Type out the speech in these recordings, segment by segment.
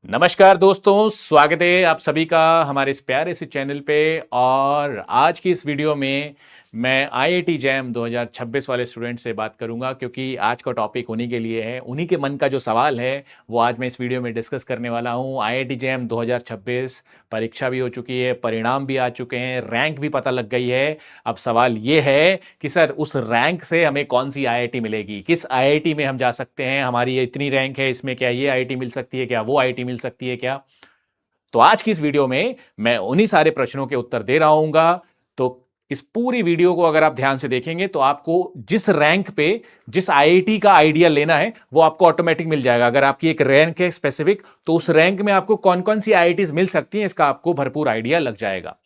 नमस्कार दोस्तों, स्वागत है आप सभी का हमारे इस प्यारे से चैनल पे। और आज की इस वीडियो में मैं आईआईटी जैम 2026 वाले स्टूडेंट से बात करूंगा, क्योंकि आज का टॉपिक उन्हीं के लिए है। उन्हीं के मन का जो सवाल है वो आज मैं इस वीडियो में डिस्कस करने वाला हूं। आईआईटी जैम 2026 परीक्षा भी हो चुकी है, परिणाम भी आ चुके हैं, रैंक भी पता लग गई है। अब सवाल ये है कि सर उस रैंक से हमें कौन सी आईआईटी मिलेगी, किस आईआईटी में हम जा सकते हैं, हमारी ये इतनी रैंक है, इसमें क्या ये आईआईटी मिल सकती है, क्या वो आईआईटी मिल सकती है क्या। तो आज की इस वीडियो में मैं उन्हीं सारे प्रश्नों के उत्तर दे रहा हूंगा। तो इस पूरी वीडियो को अगर आप ध्यान से देखेंगे तो आपको जिस रैंक पे जिस आईआईटी का आइडिया लेना है वो आपको ऑटोमेटिक मिल जाएगा। अगर आपकी एक रैंक है स्पेसिफिक, तो उस रैंक में आपको कौन कौन सी आईआईटीज मिल सकती हैं इसका आपको भरपूर आइडिया लग जाएगा।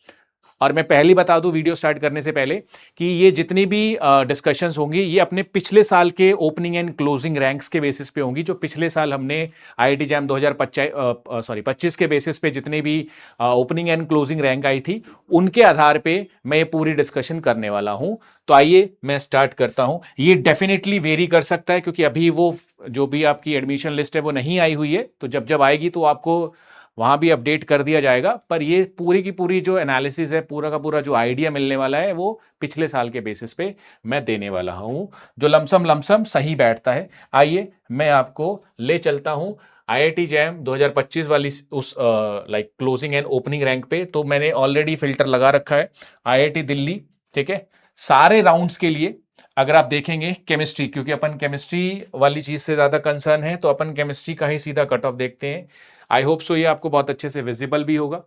और मैं पहली बता दूं वीडियो स्टार्ट करने से पहले कि ये जितनी भी डिस्कशंस होंगी ये अपने पिछले साल के ओपनिंग एंड क्लोजिंग रैंक्स के बेसिस पे होंगी। जो पिछले साल हमने आईआईटी जैम 2025 के बेसिस पे जितनी भी ओपनिंग एंड क्लोजिंग रैंक आई थी उनके आधार पे मैं ये पूरी डिस्कशन करने वाला हूं। तो आइए मैं स्टार्ट करता हूं। ये डेफिनेटली वेरी कर सकता है, क्योंकि अभी वो जो भी आपकी एडमिशन लिस्ट है वो नहीं आई हुई है। तो जब जब आएगी तो आपको वहां भी अपडेट कर दिया जाएगा। पर ये पूरी की पूरी जो एनालिसिस है, पूरा का पूरा जो आइडिया मिलने वाला है वो पिछले साल के बेसिस पे मैं देने वाला हूं, जो लमसम लमसम सही बैठता है। आइए मैं आपको ले चलता हूं आईआईटी जैम 2025 वाली उस like closing and opening rank पे। तो मैंने ऑलरेडी फिल्टर लगा रखा है आईआईटी दिल्ली, ठीक है, सारे राउंड्स के लिए। अगर आप देखेंगे केमिस्ट्री, क्योंकि अपन केमिस्ट्री वाली चीज से ज्यादा कंसर्न है, तो अपन केमिस्ट्री का ही सीधा कट ऑफ देखते हैं। आई होप सो ये आपको बहुत अच्छे से विजिबल भी होगा।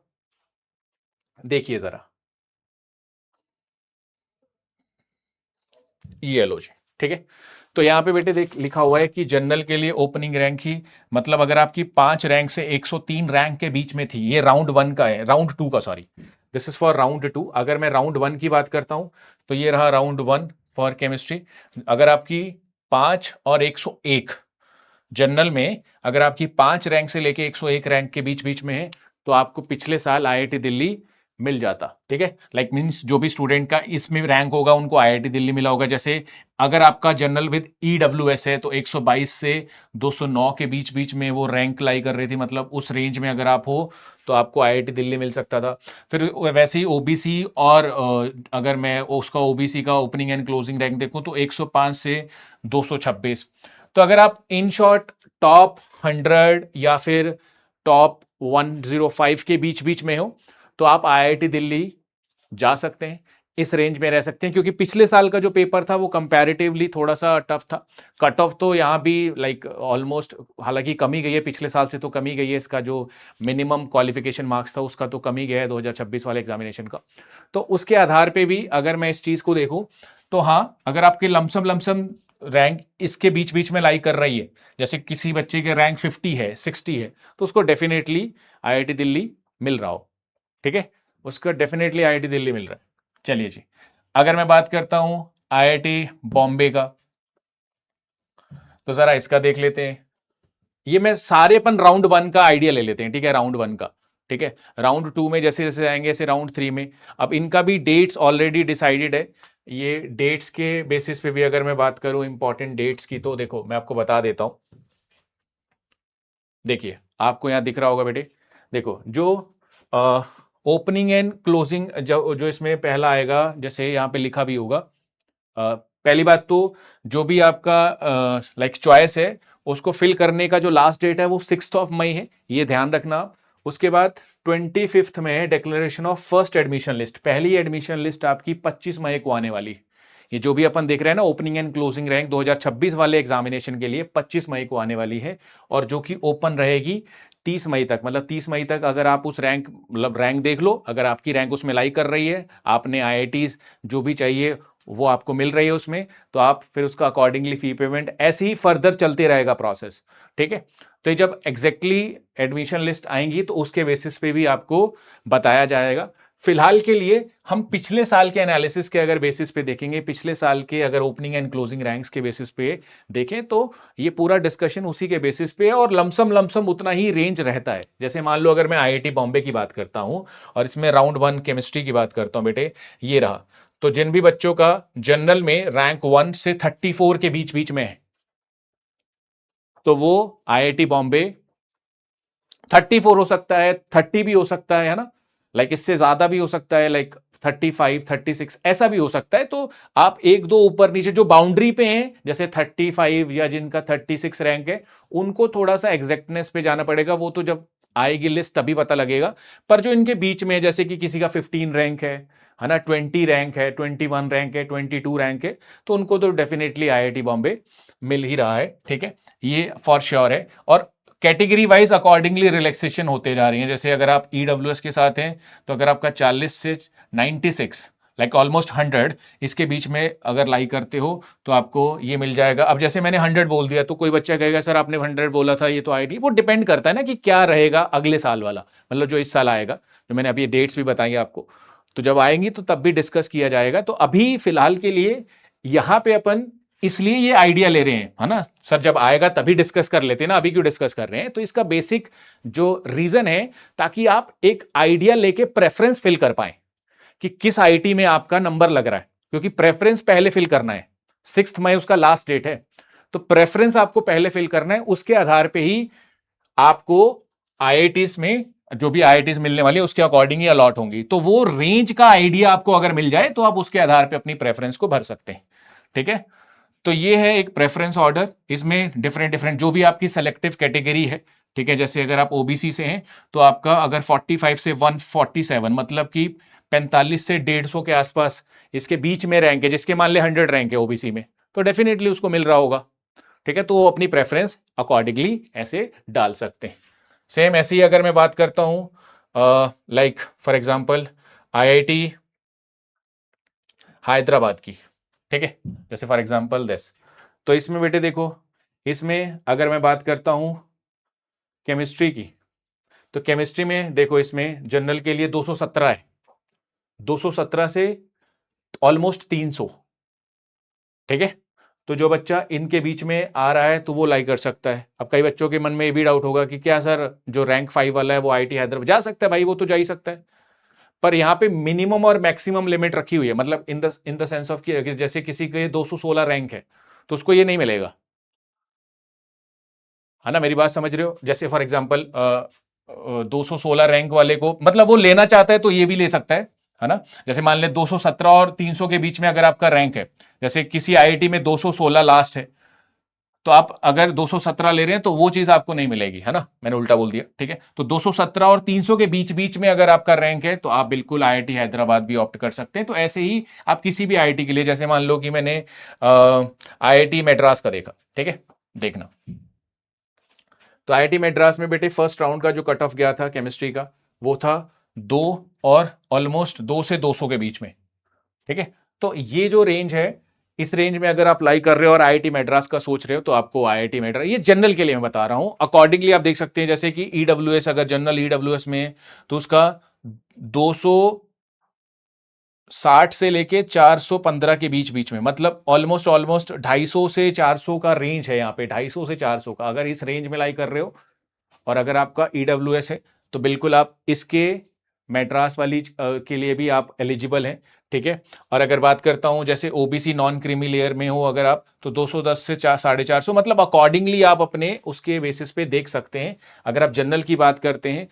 देखिए जरा, ये लो जी, ठीक है। तो यहां पे बेटे देख लिखा हुआ है कि जनरल के लिए ओपनिंग रैंक ही, मतलब अगर आपकी 5 रैंक से 103 रैंक के बीच में थी, ये राउंड वन का है, राउंड टू का sorry, this is for round to. अगर मैं राउंड वन की बात करता हूं तो ये रहा राउंड वन फॉर केमिस्ट्री। अगर आपकी 5 और 101 जनरल में, अगर आपकी 5 रैंक से लेके 101 रैंक के बीच बीच में है, तो आपको पिछले साल आईआईटी दिल्ली मिल जाता, ठीक है। लाइक मींस जो भी स्टूडेंट का इसमें रैंक होगा उनको आईआईटी दिल्ली मिला होगा। जैसे अगर आपका जनरल विद ईडब्ल्यूएस है तो 122 से 209 के बीच बीच में वो रैंक लाई कर रही थी, मतलब उस रेंज में अगर आप हो तो आपको आईआईटी दिल्ली मिल सकता था। फिर वैसे ही ओबीसी, और अगर मैं उसका ओबीसी का ओपनिंग एंड क्लोजिंग रैंक देखूं तो 105 से 226। तो अगर आप इन शॉर्ट टॉप 100 या फिर टॉप 105 के बीच बीच में हो तो आप आईआईटी दिल्ली जा सकते हैं, इस रेंज में रह सकते हैं। क्योंकि पिछले साल का जो पेपर था वो कंपैरेटिवली थोड़ा सा टफ था। कट ऑफ तो यहां भी लाइक ऑलमोस्ट, हालांकि कमी गई है, पिछले साल से तो कमी गई है। इसका जो मिनिमम क्वालिफिकेशन मार्क्स था उसका तो कमी गया है 2026 वाले एग्जामिनेशन का। तो उसके आधार पे भी अगर मैं इस चीज को देखूं तो हाँ, अगर आपके लमसम लमसम रैंक इसके बीच बीच में लाई कर रही है, जैसे किसी बच्चे के रैंक 50 है, 60 है, तो उसको डेफिनेटली आईआईटी दिल्ली मिल रहा हो, ठीक है, उसका डेफिनेटली आईआईटी दिल्ली मिल रहा है। चलिए जी, अगर मैं बात करता हूं आईआईटी बॉम्बे का, तो जरा इसका देख लेते हैं। ये मैं सारे अपन राउंड वन का आइडिया ले लेते हैं, ठीक है, राउंड वन का, ठीक है। राउंड टू में जैसे जैसे आएंगे ऐसे राउंड थ्री में। अब इनका भी डेट्स ऑलरेडी डिसाइडेड है। ये डेट्स के बेसिस पे भी अगर मैं बात करूं इंपॉर्टेंट डेट्स की, तो देखो मैं आपको बता देता हूं। देखिए आपको यहां दिख रहा होगा बेटे, देखो जो ओपनिंग एंड क्लोजिंग जो जो इसमें पहला आएगा, जैसे यहां पे लिखा भी होगा। पहली बात तो जो भी आपका लाइक चॉइस है उसको फिल करने का जो लास्ट डेट है वो 6 मई है, ये ध्यान रखना आप। उसके बाद 25 में है declaration of first admission list. पहली एडमिशन लिस्ट आपकी 25 मई को आने वाली है। ये जो भी अपन देख रहे हैं ना ओपनिंग एंड क्लोजिंग रैंक 2026 वाले एग्जामिनेशन के लिए 25 मई को आने वाली है। और जो कि ओपन रहेगी 30 मई तक, मतलब 30 मई तक अगर आप उस रैंक, मतलब रैंक देख लो, अगर आपकी रैंक उसमें लाई कर रही है, आपने आईआईटीज जो भी चाहिए वो आपको मिल रही है उसमें, तो आप फिर उसका अकॉर्डिंगली फी पेमेंट, ऐसे ही फर्दर चलते रहेगा प्रोसेस, ठीक है। तो ये जब एग्जैक्टली एडमिशन लिस्ट आएंगी तो उसके बेसिस पे भी आपको बताया जाएगा। फिलहाल के लिए हम पिछले साल के एनालिसिस के अगर बेसिस पे देखेंगे, पिछले साल के अगर ओपनिंग एंड क्लोजिंग रैंक्स के बेसिस पे देखें, तो ये पूरा डिस्कशन उसी के बेसिस पे है और लमसम लमसम उतना ही रेंज रहता है। जैसे मान लो अगर मैं आईआईटी बॉम्बे की बात करता हूं और इसमें राउंड वन केमिस्ट्री की बात करता हूं बेटे, ये रहा। तो जिन भी बच्चों का जनरल में रैंक 1 से 34 के बीच बीच में है, तो वो आईआईटी बॉम्बे 34 हो सकता है, 30 भी हो सकता है ना, लाइक इससे ज्यादा भी हो सकता है, लाइक 35, 36 ऐसा भी हो सकता है। तो आप एक दो ऊपर नीचे जो बाउंड्री पे हैं, जैसे 35 या जिनका 36 रैंक है, उनको थोड़ा सा एग्जैक्टनेस पे जाना पड़ेगा। वो तो जब आएगी लिस्ट तभी पता लगेगा। पर जो इनके बीच में, जैसे कि किसी का 15 रैंक है ना, 20 रैंक है, 21 रैंक है, 22 रैंक है, तो उनको तो डेफिनेटली आईआईटी बॉम्बे मिल ही रहा है। ठीक है, ये फॉर श्योर है। और कैटेगरी वाइज अकॉर्डिंगली रिलैक्सेशन होते जा रही है। जैसे अगर आप ईडब्ल्यूएस के साथ हैं, तो अगर आपका 40 से 96, लाइक ऑलमोस्ट 100, इसके बीच में अगर लाई करते हो तो आपको ये मिल जाएगा। अब जैसे मैंने 100 बोल दिया तो कोई बच्चा कहेगा सर आपने 100 बोला था, ये तो आईटी। वो डिपेंड करता है ना कि क्या रहेगा अगले साल वाला, मतलब जो इस साल आएगा, जो मैंने अभी डेट्स भी बताई आपको, तो जब आएंगी तो तब भी डिस्कस किया जाएगा। तो अभी फिलहाल के लिए यहां पे अपन इसलिए ये आइडिया ले रहे हैं, है ना सर, जब आएगा तभी डिस्कस कर लेते हैं ना, अभी क्यों डिस्कस कर रहे हैं। तो इसका बेसिक जो रीजन है, ताकि आप एक आइडिया लेके प्रेफरेंस फिल कर पाए कि किस आईटी में आपका नंबर लग रहा है, क्योंकि प्रेफरेंस पहले फिल करना है। 6 मई उसका लास्ट डेट है, तो प्रेफरेंस आपको पहले फिल करना है। उसके आधार पे ही आपको आईआईटीज में जो भी आईआईटीज मिलने वाली है उसके अकॉर्डिंग ही अलॉट होंगी। तो वो रेंज का आइडिया आपको अगर मिल जाए तो आप उसके आधार पे अपनी प्रेफरेंस को भर सकते हैं। ठीक है, तो ये है एक प्रेफरेंस ऑर्डर। इसमें डिफरेंट डिफरेंट जो भी आपकी सेलेक्टिव कैटेगरी है, ठीक है, जैसे अगर आप ओबीसी से हैं तो आपका अगर 45 से 147, मतलब कि 45 से 150 के आसपास इसके बीच में रैंक है, जिसके मान ले 100 रैंक है ओबीसी में, तो डेफिनेटली उसको मिल रहा होगा। ठीक है, तो वो अपनी प्रेफरेंस अकॉर्डिंगली ऐसे डाल सकते हैं। सेम ऐसे ही अगर मैं बात करता हूं like for example IIT Hyderabad की, ठीक है, जैसे फॉर एग्जांपल दिस, तो इसमें बेटे देखो, इसमें अगर मैं बात करता हूं केमिस्ट्री की, तो केमिस्ट्री में देखो, इसमें जनरल के लिए 217 है, 217 से ऑलमोस्ट 300। ठीक है, तो जो बच्चा इनके बीच में आ रहा है तो वो लाई कर सकता है। अब कई बच्चों के मन में ये भी डाउट होगा कि क्या सर जो रैंक 5 वाला है वो आईआईटी हैदराबाद जा सकता है? भाई वो तो जा ही सकता है, पर यहां पे मिनिमम और मैक्सिमम लिमिट रखी हुई है। मतलब इन द सेंस ऑफ कि जैसे किसी के 216 रैंक है तो उसको ये नहीं मिलेगा, है ना, मेरी बात समझ रहे हो? जैसे फॉर एग्जांपल 216 रैंक वाले को, मतलब वो लेना चाहता है तो ये भी ले सकता है ना। जैसे मान ले 217 और 300 के बीच में अगर आपका रैंक है, जैसे किसी आईआईटी में 216 लास्ट है, तो आप अगर 217 ले रहे हैं तो वो चीज आपको नहीं मिलेगी, है ना, मैंने उल्टा बोल दिया। ठीक है, तो 217 और 300 के बीच बीच में अगर आपका रैंक है तो आप बिल्कुल आईआईटी हैदराबाद भी ऑप्ट कर सकते हैं। तो ऐसे ही आप किसी भी आईआईटी के लिए, जैसे मान लो कि मैंने आईआईटी मैड्रास का देखा, ठीक है, देखना, तो आईआईटी मैड्रास में बेटे फर्स्ट राउंड का जो कट ऑफ गया था केमिस्ट्री का, वो था 2 और ऑलमोस्ट 2 से 200 के बीच में। ठीक है, तो ये जो रेंज है, इस रेंज में अगर आप लाई कर रहे हो और आईआईटी मैड्रास का सोच रहे हो तो आपको आईआईटी मैड्रास, ये जनरल के लिए मैं बता रहा हूं, अकॉर्डिंगली आप देख सकते हैं। जैसे कि ईडब्ल्यूएस, अगर जनरल ईडब्ल्यूएस में है तो उसका 260 से लेके 415 के बीच बीच में, मतलब ऑलमोस्ट ऑलमोस्ट 250 से 400 का रेंज है यहाँ पे, 250 से 400 का। अगर इस रेंज में लाई कर रहे हो और अगर आपका ईडब्ल्यूएस है तो बिल्कुल आप इसके मैड्रास वाली के लिए भी आप एलिजिबल हैं। ठीक है, और अगर बात करता हूं जैसे ओबीसी नॉन क्रीमी लेयर में हो अगर आप, तो 210 से 450, मतलब अकॉर्डिंगली आप अपने उसके बेसिस पे देख सकते हैं। अगर आप जनरल की बात करते हैं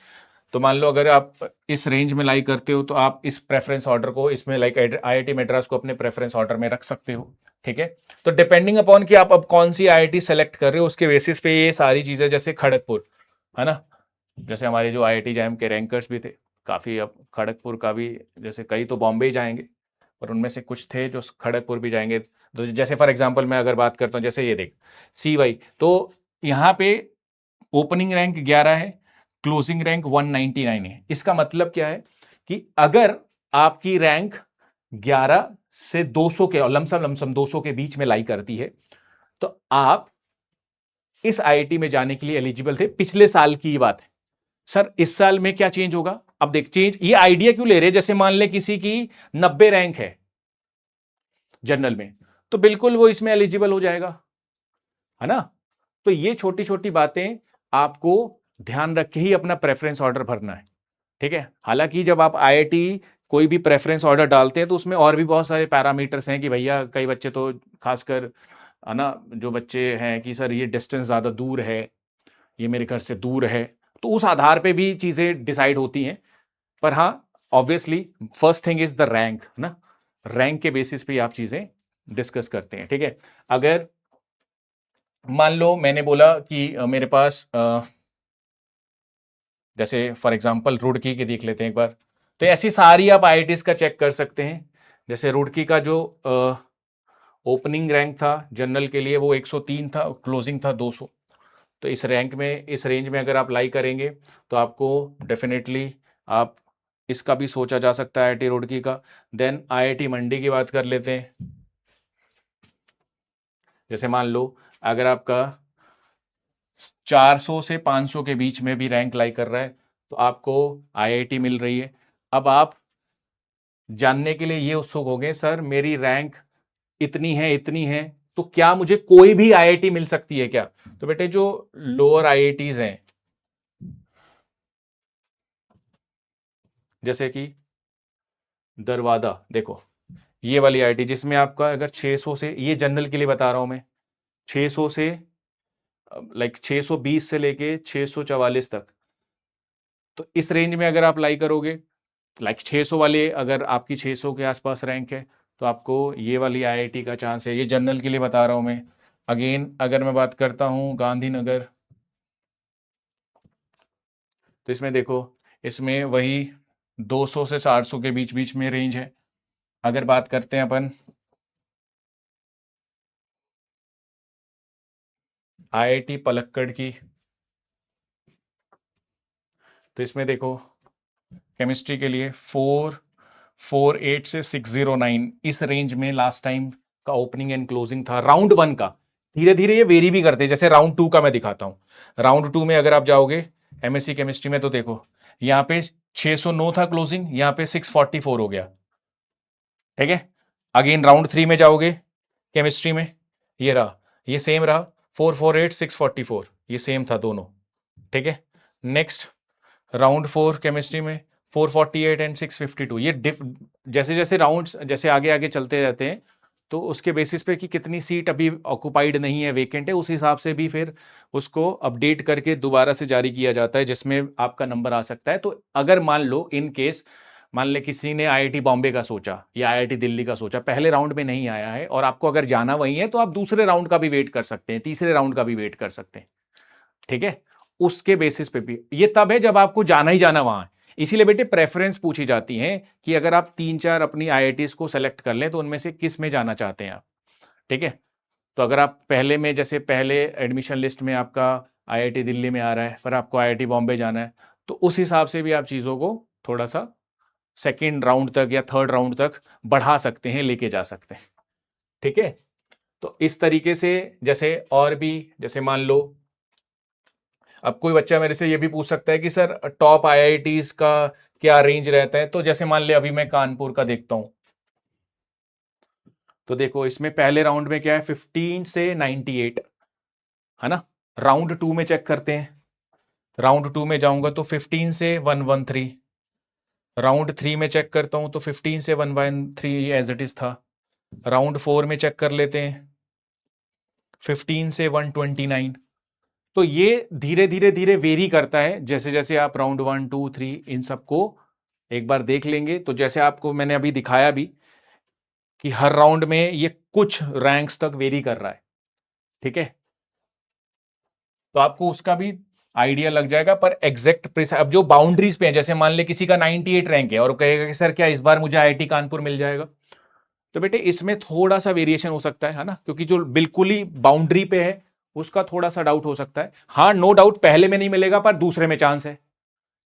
तो मान लो अगर आप इस रेंज में लाई करते हो तो आप इस प्रेफरेंस ऑर्डर को इसमें लाइक आईआईटी मैड्रास को अपने प्रेफरेंस ऑर्डर में रख सकते हो। ठीक है, तो डिपेंडिंग अपॉन कि आप अब कौन सी आईआईटी सेलेक्ट कर रहे हो उसके बेसिस पे ये सारी चीजें, जैसे खड़गपुर, है ना, जैसे हमारे जो आईआईटी जैम के रैंकर्स भी थे काफी, अब खड़गपुर का भी, जैसे कई तो बॉम्बे ही जाएंगे पर उनमें से कुछ थे जो खड़गपुर भी जाएंगे। तो जैसे फॉर एग्जांपल मैं अगर बात करता हूँ, जैसे ये देख CY, तो यहाँ पे ओपनिंग रैंक 11 है, क्लोजिंग रैंक 199 है। इसका मतलब क्या है कि अगर आपकी रैंक 11 से 200 के, लमसम लमसम 200 के बीच में लाई करती है तो आप इस आईआईटी में जाने के लिए एलिजिबल थे। पिछले साल की बात है। सर इस साल में क्या चेंज होगा? अब देख, चेंज ये आइडिया क्यों ले रहे हैं, जैसे मान ले किसी की 90 रैंक है जनरल में, तो बिल्कुल वो इसमें एलिजिबल हो जाएगा, है ना। तो ये छोटी छोटी बातें आपको ध्यान रख के ही अपना प्रेफरेंस ऑर्डर भरना है। ठीक है, हालांकि जब आप आईआईटी कोई भी प्रेफरेंस ऑर्डर डालते हैं तो उसमें और भी बहुत सारे पैरामीटर्स हैं कि भैया, कई बच्चे तो खासकर, है ना, जो बच्चे हैं कि सर ये डिस्टेंस ज्यादा दूर है, ये मेरे घर से दूर है, तो उस आधार पे भी चीजें डिसाइड होती हैं। पर हाँ, obviously first thing is the rank ना, रैंक के बेसिस पे आप चीजें डिस्कस करते हैं। ठीक है, अगर मान लो मैंने बोला कि मेरे पास जैसे फॉर एग्जांपल रुड़की की देख लेते हैं एक बार, तो ऐसी सारी आप आईआईटीज का चेक कर सकते हैं। जैसे रुड़की का जो ओपनिंग रैंक था जनरल के लिए वो 103 था, क्लोजिंग था 200। तो इस रैंक में, इस रेंज में अगर आप लाई करेंगे तो आपको डेफिनेटली आप इसका भी सोचा जा सकता है आईआईटी रुड़की का। देन आईआईटी मंडी की बात कर लेते हैं। जैसे मान लो अगर आपका 400 से 500 के बीच में भी रैंक लाई कर रहा है तो आपको आईआईटी मिल रही है। अब आप जानने के लिए ये उत्सुक हो गए, सर मेरी रैंक इतनी है तो क्या मुझे कोई भी आईआईटी मिल सकती है क्या? तो बेटे जो लोअर आईआईटीज हैं, जैसे कि दरवादा, देखो ये वाली आईआईटी जिसमें आपका अगर 600 से, ये जनरल के लिए बता रहा हूं मैं, 600 से 620 से लेके 644 तक, तो इस रेंज में अगर आप लाई करोगे, 600 वाले अगर आपकी 600 के आसपास रैंक है तो आपको ये वाली आईआईटी का चांस है। ये जनरल के लिए बता रहा हूं मैं। अगेन अगर मैं बात करता हूं गांधीनगर, तो इसमें देखो, इसमें वही 200 से 400 के बीच बीच में रेंज है। अगर बात करते हैं अपन आईआईटी पलक्कड़ की, तो इसमें देखो केमिस्ट्री के लिए 448 से 609, इस रेंज में लास्ट टाइम का ओपनिंग एंड क्लोजिंग था राउंड वन का। धीरे धीरे ये वेरी भी करते हैं, जैसे राउंड टू का मैं दिखाता हूं। राउंड टू में अगर आप जाओगे एमएससी केमिस्ट्री में तो देखो यहां पे 609 था क्लोजिंग, यहां पे 644 हो गया। ठीक है, अगेन राउंड थ्री में जाओगे केमिस्ट्री में, ये रहा, ये सेम रहा, 448 644, ये सेम था दोनों। ठीक है, नेक्स्ट राउंड फोर केमिस्ट्री में 448 एंड 652, ये जैसे जैसे राउंड्स जैसे आगे आगे चलते रहते हैं तो उसके बेसिस पे कि कितनी सीट अभी ऑक्युपाइड नहीं है, वेकेंट है, उस हिसाब से भी फिर उसको अपडेट करके दोबारा से जारी किया जाता है जिसमें आपका नंबर आ सकता है। तो अगर मान लो इन केस, मान ले किसी ने आईआईटी बॉम्बे का सोचा या आईआईटी दिल्ली का सोचा, पहले राउंड में नहीं आया है और आपको अगर जाना वही है तो आप दूसरे राउंड का भी वेट कर सकते हैं, तीसरे राउंड का भी वेट कर सकते हैं। ठीक है, उसके बेसिस पे भी ये तब है जब आपको जाना ही जाना वहां है। इसीलिए बेटे प्रेफरेंस पूछी जाती है कि अगर आप 3-4 अपनी आईआईटीज को सेलेक्ट कर लें तो उनमें से किस में जाना चाहते हैं आप। ठीक है, तो अगर आप पहले में, जैसे पहले एडमिशन लिस्ट में आपका आईआईटी दिल्ली में आ रहा है पर आपको आईआईटी बॉम्बे जाना है, तो उस हिसाब से भी आप चीजों को थोड़ा सा सेकेंड राउंड तक या थर्ड राउंड तक बढ़ा सकते हैं, लेके जा सकते हैं। ठीक है, तो इस तरीके से जैसे और भी, जैसे मान लो अब कोई बच्चा मेरे से ये भी पूछ सकता है कि सर टॉप आईआईटीज का क्या रेंज रहता है, तो जैसे मान ले अभी मैं कानपुर का देखता हूं, तो देखो इसमें पहले राउंड में क्या है, 15 से 98 है ना। राउंड टू में चेक करते हैं, राउंड टू में जाऊंगा तो 15 से 113, राउंड थ्री में चेक करता हूं तो 15 से 113 एज इट इज था। राउंड फोर में चेक कर लेते हैं 15 से 129। तो ये धीरे धीरे धीरे वेरी करता है, जैसे जैसे आप राउंड 1 2 3 इन सबको एक बार देख लेंगे तो जैसे आपको मैंने अभी दिखाया भी कि हर राउंड में ये कुछ रैंक्स तक वेरी कर रहा है। ठीक है, तो आपको उसका भी आइडिया लग जाएगा। पर एग्जैक्ट अब जो बाउंड्रीज पे है, जैसे मान ले किसी का 98 रैंक है और कहेगा कि सर क्या इस बार मुझे आईआईटी कानपुर मिल जाएगा, तो बेटे इसमें थोड़ा सा वेरिएशन हो सकता है ना, क्योंकि जो बिल्कुल ही बाउंड्री पे है उसका थोड़ा सा डाउट हो सकता है। हाँ नो डाउट पहले में नहीं मिलेगा पर दूसरे में चांस है,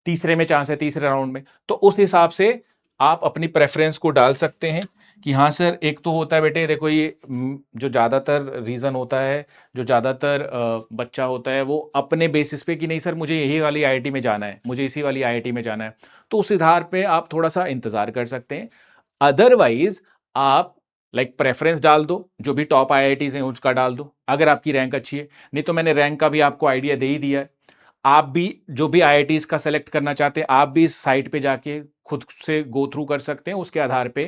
तीसरे में चांस है, तीसरे राउंड में। तो उस हिसाब से आप अपनी प्रेफरेंस को डाल सकते हैं कि हाँ सर, एक तो होता है बेटे देखो ये जो ज्यादातर रीजन होता है, जो ज्यादातर बच्चा होता है वो अपने बेसिस पे कि नहीं सर मुझे यही वाली आईआईटी में जाना है, मुझे इसी वाली आईआईटी में जाना है, तो उस आधार पे आप थोड़ा सा इंतजार कर सकते हैं। अदरवाइज आप प्रेफरेंस डाल दो, जो भी टॉप आईआईटीज हैं उसका डाल दो अगर आपकी रैंक अच्छी है। नहीं तो मैंने रैंक का भी आपको आइडिया दे ही दिया है। आप भी जो भी आईआईटीज का सेलेक्ट करना चाहते हैं आप भी इस साइट पे जाके खुद से गो थ्रू कर सकते हैं, उसके आधार पे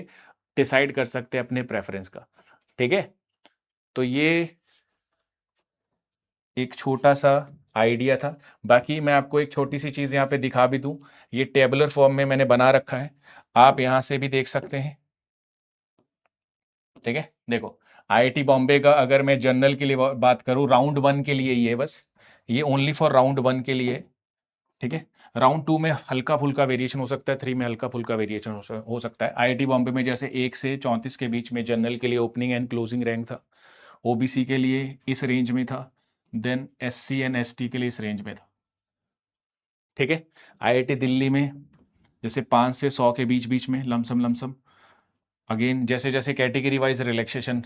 डिसाइड कर सकते हैं अपने प्रेफरेंस का। ठीक है, तो ये एक छोटा सा आइडिया था। बाकी मैं आपको एक छोटी सी चीज़ यहाँ पे दिखा भी दूं, ये टेबुलर फॉर्म में मैंने बना रखा है, आप यहाँ से भी देख सकते हैं। ठीक है, देखो आईआईटी बॉम्बे का अगर मैं जनरल के लिए बात करूं, राउंड 1 के लिए ये बस, ये ओनली फॉर राउंड 1 के लिए। ठीक है, राउंड 2 में हल्का फुल्का वेरिएशन हो सकता है, 3 में हल्का फुल्का वेरिएशन हो सकता है। आईआईटी बॉम्बे में जैसे 1 से 34 के बीच में जनरल के लिए ओपनिंग एंड क्लोजिंग रैंक था, ओबीसी के लिए इस रेंज में था, देन एससी एंड एसटी के लिए इस रेंज में था। ठीक है, आईआईटी दिल्ली में जैसे 5 से 100 के बीच बीच में लमसम लमसम, अगेन जैसे जैसे कैटेगरी वाइज रिलैक्सेशन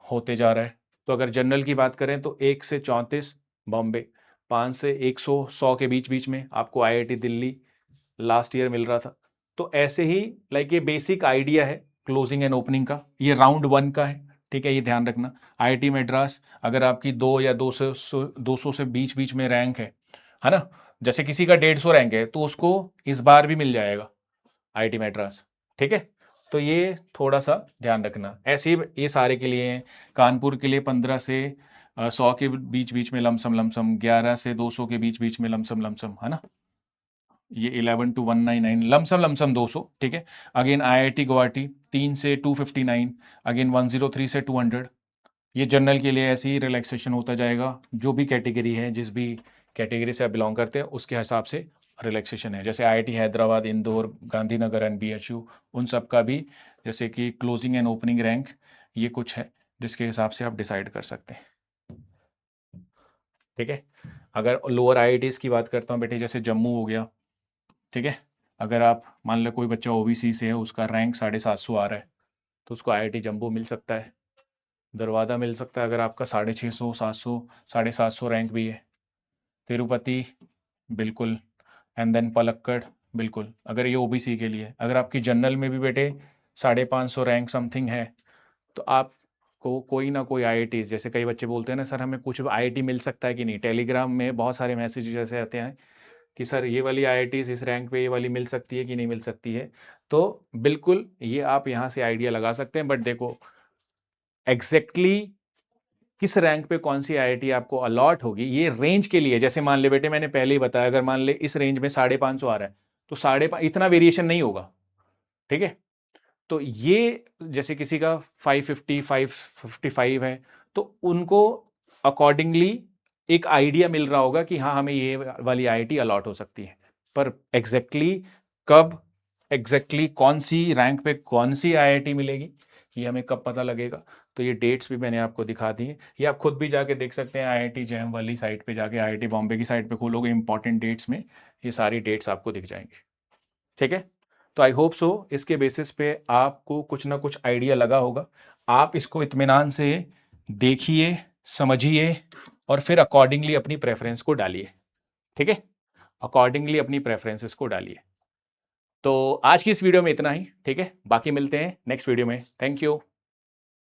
होते जा रहा है। तो अगर जनरल की बात करें तो 1 से 34 बॉम्बे, 5 से 100 के बीच बीच में आपको आईआईटी दिल्ली लास्ट ईयर मिल रहा था। तो ऐसे ही लाइक ये बेसिक आइडिया है क्लोजिंग एंड ओपनिंग का, ये राउंड 1 का है। ठीक है, ये ध्यान रखना। आईआईटी मद्रास अगर आपकी 2 या 200 से बीच बीच में रैंक है ना, जैसे किसी का 150 रैंक है तो उसको इस बार भी मिल जाएगा आईआईटी मद्रास। ठीक है, तो ये थोड़ा सा ध्यान रखना। ऐसे ही ये सारे के लिए हैं, कानपुर के लिए 15 से 100 के बीच बीच में लमसम लमसम, 11 से 200 के बीच बीच में लमसम लमसम, है ना, ये 11 to 199 लमसम लमसम 200। ठीक है, अगेन आईआईटी गुवाहाटी 3 से 259, अगेन 103 से 200। ये जनरल के लिए ऐसे ही रिलैक्सेशन होता जाएगा, जो भी कैटेगरी है, जिस भी कैटेगरी से आप बिलोंग करते हैं उसके हिसाब से रिलैक्सेशन है। जैसे IIT Hyderabad, Indore, Gandhinagar and BHU, उन सब का भी जैसे कि क्लोजिंग एंड ओपनिंग रैंक ये कुछ है जिसके हिसाब से आप डिसाइड कर सकते हैं। ठीक है, अगर लोअर आईआईटीज की बात करता हूँ बेटे, जैसे जम्मू हो गया। ठीक है, अगर आप मान लो कोई बच्चा ओबीसी से है, उसका रैंक 750 आ रहा है, तो उसको आईआईटी जम्मू मिल सकता है, दरवादा मिल सकता है अगर आपका 650 700 750 रैंक भी है, तिरुपति बिल्कुल, एंड देन पलक्कड़ बिल्कुल, अगर ये ओबीसी के लिए। अगर आपकी जनरल में भी बेटे 550 रैंक समथिंग है, तो आपको कोई ना कोई आईआईटी, जैसे कई बच्चे बोलते हैं ना सर हमें कुछ आईआईटी मिल सकता है कि नहीं, टेलीग्राम में बहुत सारे मैसेज ऐसे आते हैं कि सर ये वाली आईआईटी इस रैंक पे ये वाली मिल सकती है कि नहीं मिल सकती है। तो बिल्कुल ये आप यहाँ से आइडिया लगा सकते हैं, बट देखो एग्जैक्टली किस रैंक पे कौन सी आईआईटी आपको अलॉट होगी ये रेंज के लिए, जैसे मान ले बेटे मैंने पहले ही बताया, अगर मान ले इस रेंज में 550 आ रहा है तो 550 इतना वेरिएशन नहीं होगा। ठीक है, तो ये जैसे किसी का 550 555 है तो उनको अकॉर्डिंगली एक आइडिया मिल रहा होगा कि हाँ हमें ये वाली आईआईटी अलॉट हो सकती है। पर एग्जैक्टली कब, एग्जैक्टली कौन सी रैंक पे कौन सी आईआईटी मिलेगी ये हमें कब पता लगेगा, तो ये डेट्स भी मैंने आपको दिखा दी है। ये आप खुद भी जाके देख सकते हैं, आईआईटी जैम वाली साइट पे जाके, आईआईटी बॉम्बे की साइट पे खोलोगे इंपॉर्टेंट डेट्स में ये सारी डेट्स आपको दिख जाएंगे। ठीक है, तो आई होप सो इसके बेसिस पे आपको कुछ ना कुछ आइडिया लगा होगा। आप इसको इत्मीनान से देखिए, समझिए और फिर अकॉर्डिंगली अपनी प्रेफरेंस को डालिए। ठीक है, अकॉर्डिंगली अपनी प्रेफरेंसेस को डालिए। तो आज की इस वीडियो में इतना ही। ठीक है, बाकी मिलते हैं नेक्स्ट वीडियो में। Thank you.